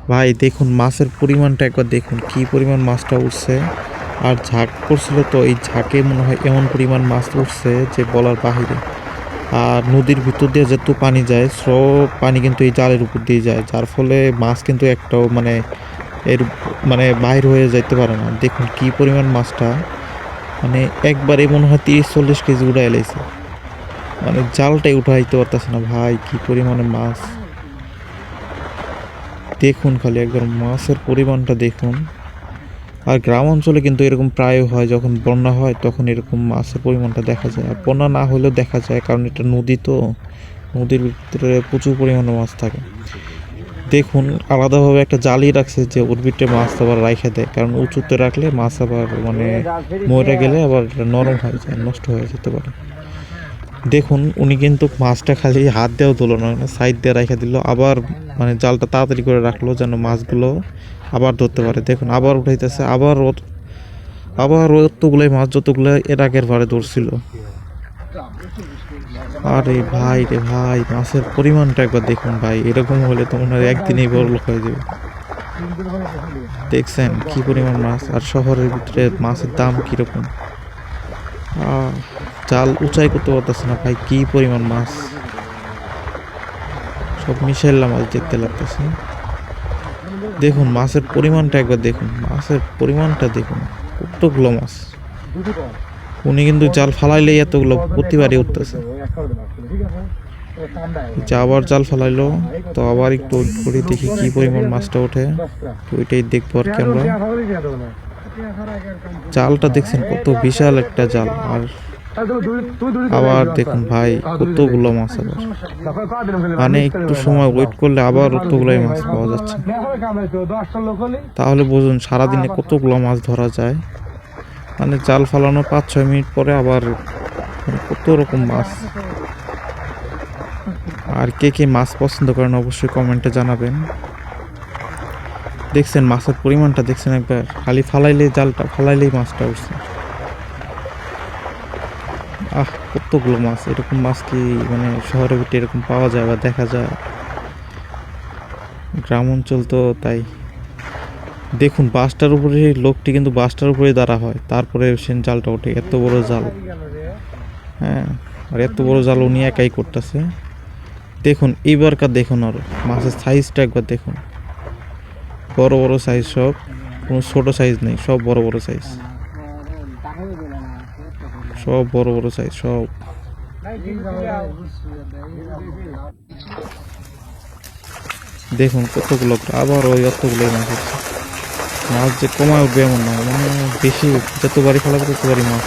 ভাই দেখুন মাছের পরিমাণটা একবার দেখুন, কি পরিমাণ মাছটা উঠছে। আর ঝাঁক পড়ছিল তো এই ঝাঁকে মনে হয় এমন পরিমাণ মাছ উঠছে যে বলার বাহিরে। আর নদীর ভিতর দিয়ে যত পানি যায় সব পানি কিন্তু এই জালের উপর দিয়ে যায়, যার ফলে মাছ কিন্তু একটাও এর বাইর হয়ে যাইতে পারে না। দেখুন কি পরিমাণ মাছটা, একবারে মনে হয় 30-40 কেজি উঠাই এলাইছে। জালটাই উঠাইতে পারতেছে না ভাই, কি পরিমাণে মাছ। দেখুন খালি একবার মাছের পরিমাণটা দেখুন। আর গ্রাম অঞ্চলে কিন্তু এরকম প্রায় হয়, যখন বন্যা হয় তখন এরকম মাছের পরিমাণটা দেখা যায়। আর বন্যা না হলেও দেখা যায়, কারণ এটা নদী তো, নদীর ভিতরে প্রচুর পরিমাণে মাছ থাকে। দেখুন আলাদাভাবে একটা জালি রাখছে যে ওর ভিতরে মাছ আবার রাইখা দেয়, কারণ উঁচুতে রাখলে মাছ আবার মরে গেলে আবার নরম হয়ে যায়, নষ্ট হয়ে যেতে পারে। দেখুন উনি কিন্তু মাছটা খালি হাত দিয়েও তুলো না, সাইড দিয়ে রাখা দিল, আবার জালটা তাড়াতাড়ি করে রাখলো যেন মাছগুলো আবার ধরতে পারে। দেখুন আবার উঠাইতেছে, আবার অতগুলোই মাছ যতগুলো এর আগের বারে ধরছিল। আরে ভাই রে ভাই, মাছের পরিমাণটা একবার দেখুন ভাই, এরকম হলে তো মনে হয় একদিনেই বড় লোক হয়ে যাবে। দেখছেন কি পরিমাণ মাছ, আর শহরের ভিতরে মাছের দাম কিরকম। জাল উঁচাই করতে পারতেছে না ভাই, কি পরিমাণ মাছ। সব মিশাইলা মাছ দেখতে লাগতেছে। দেখুন মাছের পরিমাণটা একবার দেখুন, মাছের পরিমাণটা দেখুন, কতগুলো মাছ। উনি কিন্তু জাল ফালাইলেই এতগুলো প্রতিবারই উঠতেছে। আবার জাল ফালাইলো, তো আবার একটু ওয়েট করি দেখি কি পরিমাণ মাছটা ওঠে, তো ওইটাই দেখবো আর কি আমরা। জালটা দেখছেন কত বিশাল একটা জাল, আর আবার দেখুন ভাই কতগুলো মাছ। আবার একটু সময় ওয়েট করলে আবার কতগুলোই মাছ পাওয়া যাচ্ছে। তাহলে বুঝুন সারাদিনে কতগুলো মাছ ধরা যায়। জাল ফালানো 5-6 মিনিট পরে আবার কত রকম মাছ। আর কে কে মাছ পছন্দ করেন অবশ্যই কমেন্টে জানাবেন। দেখছেন মাছের পরিমাণটা দেখছেন একবার, খালি ফালাইলেই জালটা ফালাইলেই মাছটা উঠছে। কতগুলো মাছ, এরকম মাছ কি শহরের ভিতরে এরকম পাওয়া যায় বা দেখা যায়? গ্রাম অঞ্চল তো তাই। দেখুন বাসটার উপরে লোকটি কিন্তু বাসটার উপরে দাঁড়া হয়, তারপরে সে জালটা ওঠে। এত বড় জাল, হ্যাঁ, আর এত বড় জাল উনি একাই করতেছে। দেখুন এইবারকার দেখুন আর মাছের সাইজটা একবার দেখুন, বড় বড় সাইজ সব, কোনো ছোট সাইজ নেই, সব বড় বড় সাইজ, সব বড় বড় সাইজ সব। দেখুন কতগুলো, আবার ওই অতগুলো মাছ হচ্ছে। মাছ যে কমায় উঠবে এমন না, বেশি যতবারই ফেলাবে ততবারই মাছ।